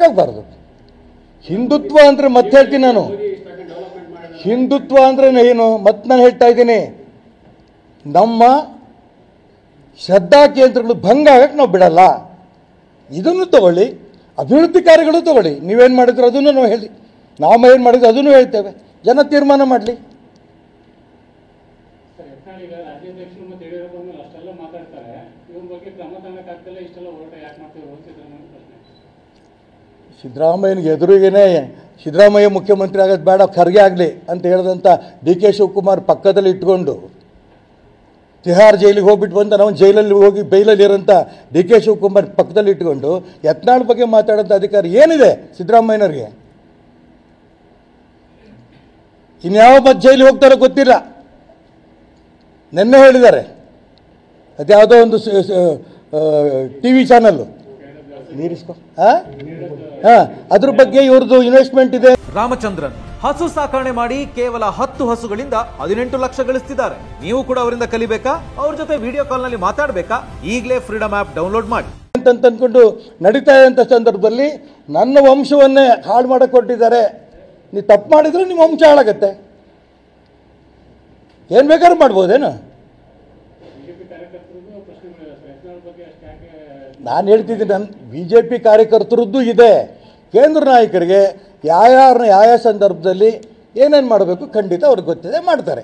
ಆಗಬಾರ್ದು. ಹಿಂದುತ್ವ ಅಂದರೆ ಮತ್ತೆ ಹೇಳ್ತೀನಿ ನಾನು, ಹಿಂದುತ್ವ ಅಂದ್ರೆ ಏನು ಮತ್ತೆ ನಾನು ಹೇಳ್ತಾ ಇದ್ದೀನಿ, ನಮ್ಮ ಶ್ರದ್ಧಾ ಕೇಂದ್ರಗಳು ಭಂಗ ಆಗಕ್ಕೆ ನಾವು ಬಿಡಲ್ಲ. ಇದನ್ನು ತಗೊಳ್ಳಿ, ಅಭಿವೃದ್ಧಿ ಕಾರ್ಯಗಳು ತಗೊಳ್ಳಿ. ನೀವೇನು ಮಾಡಿದ್ರು ಅದನ್ನು ನಾವು ಹೇಳಿ, ನಾವು ಏನು ಮಾಡಿದ್ರು ಅದನ್ನು ಹೇಳ್ತೇವೆ, ಜನ ತೀರ್ಮಾನ ಮಾಡಲಿ. ಸಿದ್ದರಾಮಯ್ಯನಿಗೆ ಎದುರಿಗೇನೆ ಸಿದ್ದರಾಮಯ್ಯ ಮುಖ್ಯಮಂತ್ರಿ ಆಗೋದು ಬೇಡ, ಖರ್ಗೆ ಆಗಲಿ ಅಂತ ಹೇಳಿದಂಥ ಡಿ ಕೆ ಶಿವಕುಮಾರ್ ಪಕ್ಕದಲ್ಲಿ ಇಟ್ಕೊಂಡು ತಿಹಾರ್ ಜೈಲಿಗೆ ಹೋಗ್ಬಿಟ್ಟು ಬಂದ ನಾವು ಜೈಲಲ್ಲಿ ಹೋಗಿ ಬೈಲಲ್ಲಿ ಇರೋಂಥ ಡಿ ಕೆ ಶಿವಕುಮಾರ್ ಪಕ್ಕದಲ್ಲಿ ಇಟ್ಕೊಂಡು ಯತ್ನಾಳ್ ಬಗ್ಗೆ ಮಾತಾಡೋಂಥ ಅಧಿಕಾರ ಏನಿದೆ ಸಿದ್ದರಾಮಯ್ಯನವ್ರಿಗೆ? ಇನ್ಯಾವ ಮತ್ತೆ ಜೈಲಿಗೆ ಹೋಗ್ತಾರೋ ಗೊತ್ತಿಲ್ಲ. ನಿನ್ನೆ ಹೇಳಿದ್ದಾರೆ, ಅದ್ಯಾವುದೋ ಒಂದು ಟಿ ವಿ ಚಾನಲ್ಲು ನೀರಿಸ್ಕೊ ಅದ್ರ ಬಗ್ಗೆ ಇವ್ರದ್ದು ಇನ್ವೆಸ್ಟ್ಮೆಂಟ್ ಇದೆ. ರಾಮಚಂದ್ರನ್ ಹಸು ಸಾಕಣೆ ಮಾಡಿ ಕೇವಲ 10 ಹಸುಗಳಿಂದ 18 ಲಕ್ಷ ಗಳಿಸ್ತಿದ್ದಾರೆ. ನೀವು ಕೂಡ ಅವರಿಂದ ಕಲಿಬೇಕಾ? ಅವ್ರ ಜೊತೆ ವಿಡಿಯೋ ಕಾಲ್ ನಲ್ಲಿ ಮಾತಾಡಬೇಕಾ? ಈಗಲೇ ಫ್ರೀಡಮ್ ಆಪ್ ಡೌನ್ಲೋಡ್ ಮಾಡಿ ಅಂತ ಅಂದ್ಕೊಂಡು ನಡೀತಾ ಇದ್ದಂಥ ಸಂದರ್ಭದಲ್ಲಿ ನನ್ನ ವಂಶವನ್ನೇ ಹಾಳು ಮಾಡಕ್ಕೆ ಹೊರಟಿದ್ದಾರೆ. ನೀವು ತಪ್ಪು ಮಾಡಿದ್ರೆ ನಿಮ್ಮ ವಂಶ ಹಾಳಾಗತ್ತೆ. ಏನು ಬೇಕಾದ್ರೂ ಮಾಡ್ಬೋದೇನು? ನಾನು ಹೇಳ್ತಿದ್ದೀನಿ, ನನ್ನ BJP ಕಾರ್ಯಕರ್ತರದ್ದು ಇದೆ. ಕೇಂದ್ರ ನಾಯಕರಿಗೆ ಯಾವ ಸಂದರ್ಭದಲ್ಲಿ ಏನೇನು ಮಾಡಬೇಕು ಖಂಡಿತ ಅವ್ರಿಗೆ ಗೊತ್ತಿದೆ, ಮಾಡ್ತಾರೆ.